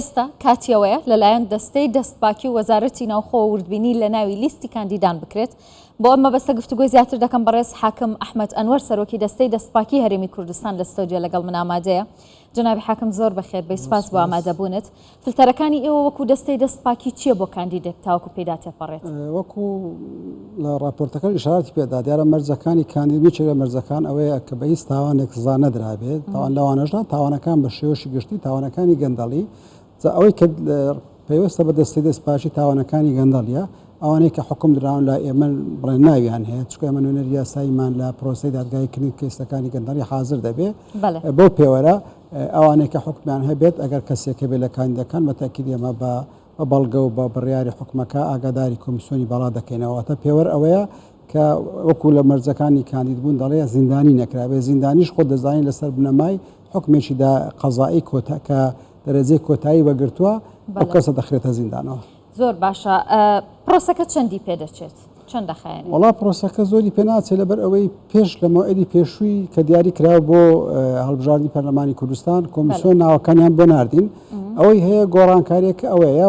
ئێستا کاتیەوەیە لەلایەن دەستەی دەستپاکی و وەزارەتی ناوخۆ و وردبینی لە ناوی لیستی کاندیدان بکرێت. بۆ ئەمە بەستە گفتوگۆی زیاتر دەکەم بەڕێز حاکم ئەحمەد ئەنوەر سەرۆکی دەستەی دەستپاکی هەرێمی کوردستان لە ستۆدیۆ لەگەڵ من ئامادەیە. جنابی حاکم زۆر بەخێر بە سپاس بۆ ئامادەبوونت. فلتەرەکانی ئێوە وەکو دەستەی دەستپاکی چییە بۆ کاندیدێک تاوەکو پێدا تێپەڕێت؟ وەکو لە راپۆرتەکە ئیشاراتی پێدا دیارە مەرجەکانی کاندید بچێت مەرجەکان ئەوەیە کە بەهیچ تاوانێک سزا نەدرابێت، تاوان لەوانەژدا تاوانەکان بە شێوەشی گشتی تاوانەکانی گەندەڵی ئەوەی کە پێوەستە بە دەستەی دەستپاکی تاوانەکانی گەندەڵیە ئەوانەی کە حکم دراون لە ئێمە بڵێن ناویان هەیە، چکە ئێمە نوێنەری یاساییمان لە پرۆسەی دادگایکردنی کێسەکانی گەندەڵی حاضر دەبێت. بۆ پێوەرە ئەوانەی کە حکمیان هەبێت ئەگەر کەسێکە بێت لە کاندیدەکان بەتاکید ئێمە بە بەڵگە و بە بڕیاری حکومەکە ئاگاداری کۆمیسیۆنی باڵا دەکەینەوەتە پێوەر ئەوەیە کە وەکو لە مەرجەکانی کاندید بوون دەڵێ زیندانی نەکرابێ، زیندانیش خۆ دەزانین لەسەر بنەمای حکمێکی دا قەزایی کۆتاکە دەرەجەی کۆتایی وەگرتووە ئەو کەسە دەخرێتە زیندانەوە. زۆر باشە. پرۆسەکە چەندی پێدەچێت؟ چەند دەخایێنێت؟ وەڵا پرۆسەکە زۆری پێ ناچێت لەبەر ئەوەی پێش لە مەوعیدی پێشووی کە دیاری کراوە بۆ هەڵبژاردننی پەرلەمانی کوردستان کۆمیسیۆن ناوەکانیان بۆ ناردین. ئەوەی هەیە گۆڕانکاریەکە ئەوەیە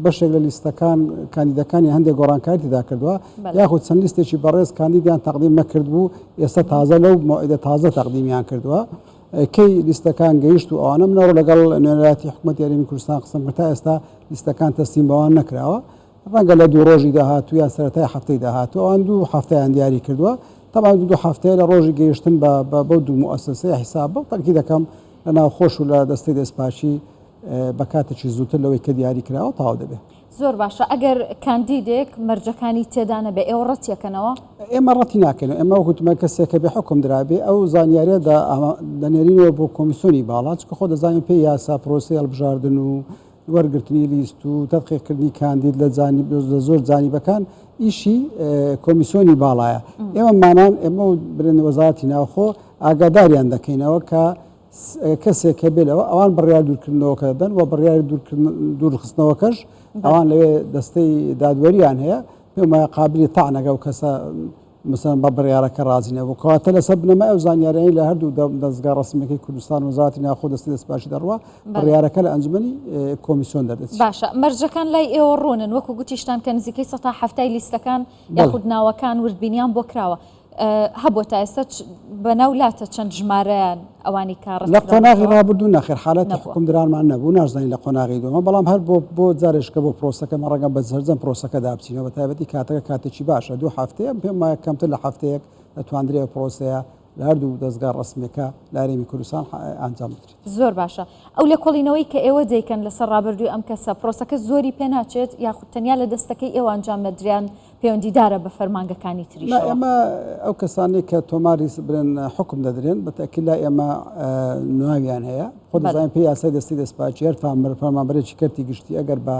بەشێک لە لیستەکان کاندیدەکانی هەندێک گۆڕانکاری تێدا کردووە، یاخود چەند لیستێکی بەڕێز کاندیدیان تەقدیم نەکرد بوو، ئێستا تازە لەو مەوعیدە تازە تەقدیمیان کردووە. کەی لیستەکان گەیشت و ئەوانە منەوە لەگەڵ نوێنەراتی حکوومەتی هەرێمی کوردستان قسەم کرد تا ئێستا لیستەکان تەسلیم بەوان نەکراوە. ڕەنگە لە دوو ڕۆژی داهاتوو یان سەرەتای هەفتەی داهاتوو ئەوان دوو هەفتەیان دیاری کردووە. تەمان دوو هەفتەیە لە ڕۆژی گەیشتن بە دوو موسسەی حیساب بە تەنکی دەکەم لە ناوخۆش و لە دەستەی دەستپاکی بە کاتێکی زووتر لەوەی کە دیاری کراوە تاوا دەبێت. زۆر باشە. ئەگەر کاندیدێک مەرجەکانی تێدانە بێ ئێوە ڕەتیەکەنەوە؟ ئێمە ڕەتی ناکەین. ئێمە وەکوتمە کەسێکە بێ حکم درابێ ئەو زانیاریە دەنێرینەوە بۆ کۆمیسیۆنی باڵا، چکە خۆ دەزانین پێی یاسا پرۆسی هەڵبژاردن و وەرگرتنی لیست و تەدقیقکردنی کاندید لە زۆر جانیبەکان ئیشی کۆمیسیۆنی باڵایە. ئێمە مانان ئێمە برێن وەزارەتی ناوخۆ ئاگاداریان دەکەینەوە کە کەسێکە بێلەوە ئەوان بڕیار دوورکردنەوەکە دەدەن و بڕیاری دوورخستنەوەکەش ئەوان لەوێ دەستەی دادوەریان هەیە پێم وایە قابلی تاعنەگە و کەسە مثلەن بە بڕیارەکە ڕازی نەبوو کەواتە لەسەر بنەما ئەو زانیاریانی لە هەردوو دەستگا ڕسمیەکەی کوردستان و وەزارەتی ناوخۆ دەستی دەستپاکی دەڕوە بڕیارەکە لە ئەنجومەنی کۆمیسیۆن دەردێت. باشە. مەرجەکان لای ئێوە ڕۆنن وەکو گوتیشتان کە نزیکەی 170 لیستەکان یاخود ناوەکان وردبینیان بۆ کراوە. هەبوو تا ئێستا بەناولاتە چەند ژمارەیان ئەوانی کارڕست لە قۆناغی ڕابردوو نەخێر حالەتی حکم درانمان نەبوو نازانین لە قۆناغی دووەمە، بەڵام هەر بۆ جارێشکە بۆ پرۆسەکە مەڕەنگە بە سەرجەم پرۆسەکە دابچینەوە بە تایبەتی کاتەکە کاتێکی باشە دوو هەفتەیە پێم وایە کەمتر لە هەفتەیەک دەتوانرێت پرۆسەیە لە هەردوو دەستگا ڕسمیەکە لە هەرێمی کوردستان ئەنجام بدرێت. زۆر باشە. ئەو لە کۆڵینەوەی کە ئێوە دەیکەن لەسەر ڕابردووی ئەم کەسە پرۆسەکە زۆری پێ ناچێت یاخود تەنیا لە دەستەکەی ئێوە ئەنجام نەدرێن پەیوەندیدارە بە فەرمانگەکانی تریشەوە؟ ئێمە ئەو کەسانی کە تۆماری برن حکم دەدرێن بەتەکیل لا ئێمە ناویان هەیە خۆ دەزانین پێی یاسای دەستی دەستپاکی هەر فەرمانبەرێکی کەرتی گشتی ئەگەر بە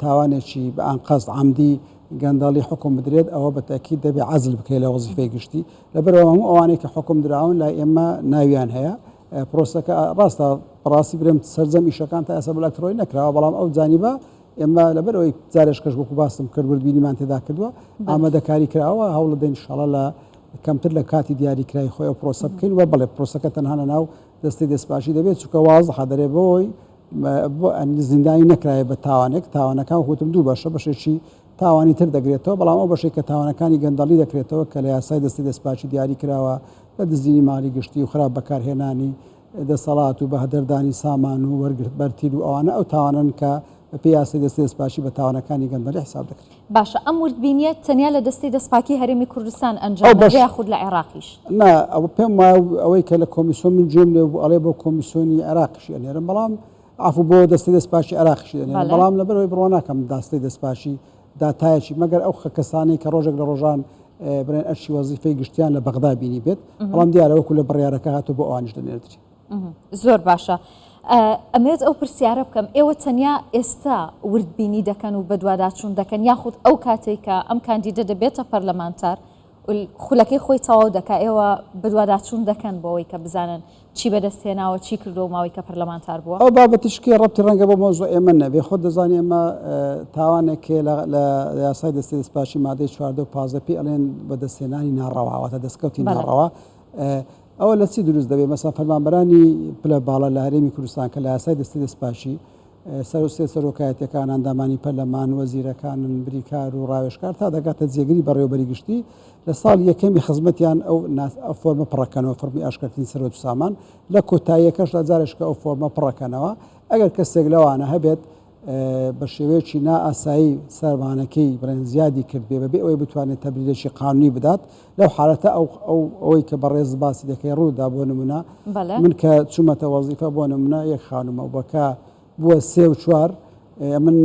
تاوانێکی بە ئەنقەست عەمدی گەندەڵی حکم بدرێت ئەوە بەتەکید دەبێ عەزل بکرێت لە وەزیفەی گشتی. لەبەرەوە هەموو ئەوانەی کە حکم دراون لای ئێمە ناویان هەیە. پرۆسەکە ڕاستە ڕاستی برم سەرجەم ئیشەکان تا ئێستا بەلەکترۆنی نەکراوە، بەڵام ئەو جانیبە ئێمە لەبەرەوەی جارێشکەش وەکو باسم کرد وردبینیمان تێدا کردووە ئامادەکاری کراوە هەوڵ دەین ئینشاڵڵا لە کەمتر لە کاتی دیاریکرای خۆی ئەو پرۆسە بکەین و بەڵێ پرۆسەکە تەنها لە ناو دەستی دەستپاکی دەبێت چونکە وازەحە دەرێ بۆی زیندانی نەکرایە بە تاوانەکان وتم دوو بەشە بەشێکی تاوانی تر دەگرێتەوە، بەڵام ئەو بەشێک کە تاوانەکانی گەندەڵی دەکرێتەوە کە لە یاسای دەستی دەستپاکی دیاری کراوە لە دزینی مالی گشتی و خراپ بەکارهێنانی دەسەڵات و بە هەدەردانی سامان و وەرگرت بەرتیل و ئەوانە ئەو تاوانن کە بە پێی یاسای دەستی دەستپاکی بە تاوانەکانی گەندەڵی حساب دەکرێت. باشە. ئەم وردبینیە تەنیا لە دەستی دەستپاکی هەرێمی کوردستان ئەنجام دەدرێت یاخود لە عێراقیش؟ نا ئەو پێم وایە ئەوەی کە لە کۆمیسیۆن من جێم لێ بوو ئەڵێ بۆ کۆمیسیۆنی عێراقیشی ئەنێرم، بەڵام عفو بۆ دەستی دەستپاکی عێراقیشی ئەنێرم، بەڵام لەبەرەوەی بڕوا ناکەم دەستی دەستپاکی داتایەکی مەگەر ئەو کەسانی کە ڕۆژێک لە ڕۆژان برێن ئەرشی وەزیفەی گشتیان لە بەغدا بینی بێت، بەڵام دیارە وەکو لە بڕیارەکە هاتوو بۆ ئەوانیش دەنێردرێت. زۆر باشە. ئەمەوێت ئەو پرسیارە بکەم ئێوە تەنیا ئێستا وردبینی دەکەن و بە دوواداچوون دەکەن یاخود ئەو کاتێک کە ئەم کاندیدە دەبێتە پەرلەمانتار خولەکەی خۆی تەواو دەکا ئێوە بە دوواداچوون دەکەن بۆەوەی کە بزانن چی بەدەستهێناوە چی کردو و ماوەی کە پەرلەمانتار بووە؟ ئەو بابەتشکی ڕەبتی ڕەنگە بۆ مۆزوع ئێمە نەبێ خۆ دەزانین ئێمە تاوانێکێ لە یاسای دەستی دەستپاکی مادەی 14 و 15 پێی ئەڵێن بەدەستهێنانی ناڕەوا واتە دەستکەوتی ناڕەوا ئەوە لە چی دروست دەبێت مەسا فەرمانبەرانی پلە باڵا لە هەرێمی کوردستان کە لە یاسای دەستی دەستپاشی سەر و سەرۆکایەتەکان ئەندامانی پەرلەمان وەزیرەکانن بریکار و ڕاوێژکار تا دەگاتە جێگیری بەڕێوەبەری گشتی لە ساڵ یەکەمی خزمەتیان ئەو فۆرمە پڕەکەنەوە فەرمی ئاشکردنی سەرۆت و سامان لە کۆتاییەکەش لە جارێشکە ئەو فۆرمە پڕەکەنەوە ئەگەر کەسێک لەوانە هەبێت بە شێوەیەکی نائاسایی سەرمانەکەی بڕێن زیادی کرد بێ بەبێ ئەوەی بتوانێت تەبریرێکی قانونی بدات لەو حالەتە ئەوەی کە بەڕێز باسی دەکەی ڕوودا بۆ نمونە من کە چوومەتە وەزیفە بۆ نمونە یەک خانومە بەکە بووە 3 و 4 من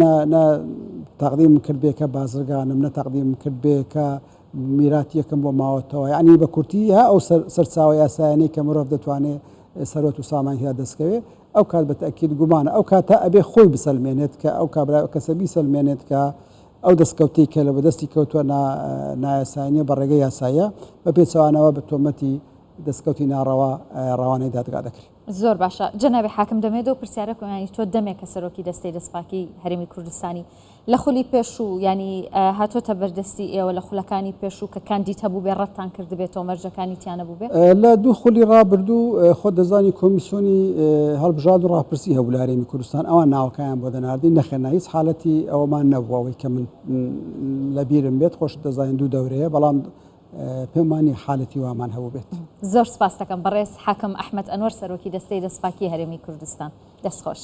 تەقدیم کرد بێ کە بازرگانم نە تەقدیم کرد بێ کە میراتی یەکەم بۆ ماوەتەوە یعنی بە کورتی ئەو سەرچاوە یاسایانەی کە مرۆڤ دەتوانێت سەرۆت و سامانیا دەستکەوێت ئەو کات بە تەکید گومانە ئەو کاتە ئەبێ خۆی بسەلمێنێت کە ئەو کابرا کەسە بیسەلمێنێت کە ئەو دەستکەوتی کە لە بەدەستی کەوتووە نایاساییە بە ڕێگەی یاساییە بە پێچەوانەوە بە تۆمەتی دەستکەوتی ناڕەوا ڕەوانەی دادگا دەکرێت. زۆر باشە جەنابی حاکم دەمێتەوە پرسیارە کۆمانی تۆ دەمێک کە سەرۆکی دەستەی دەستپاکی هەرێمی کوردستانی لە خولی پێشوو ینی هاتۆتە بەردەستی ئێوە لە خولەکانی پێشوو کە کاندید هەبوو بێ ڕەتان کردبێتەوە مەرجەکانی تیانە بوو بێ لە دوو خولی ڕابردوو خۆ دەزانی کۆمیسیۆنی هەڵبژاد و ڕاپرسی هەبوو لە هەرێمی کوردستان ئەوان ناوەکەیان بۆ دەناردی نەخێنا هیچ حالەتی ئەوەمان نەبووەوەی کە من لە بیرم بێت خۆش دەزانین دوو دەورەیە بەڵام پێمانی حالەتی وامان هەبوو بێت. زۆر سپاس دەکەم بەڕێز حاکم ئەحمەد ئەنوەر سەرۆکی دەستەی دەستپاکی هەرێمی کوردستان دەستخۆش.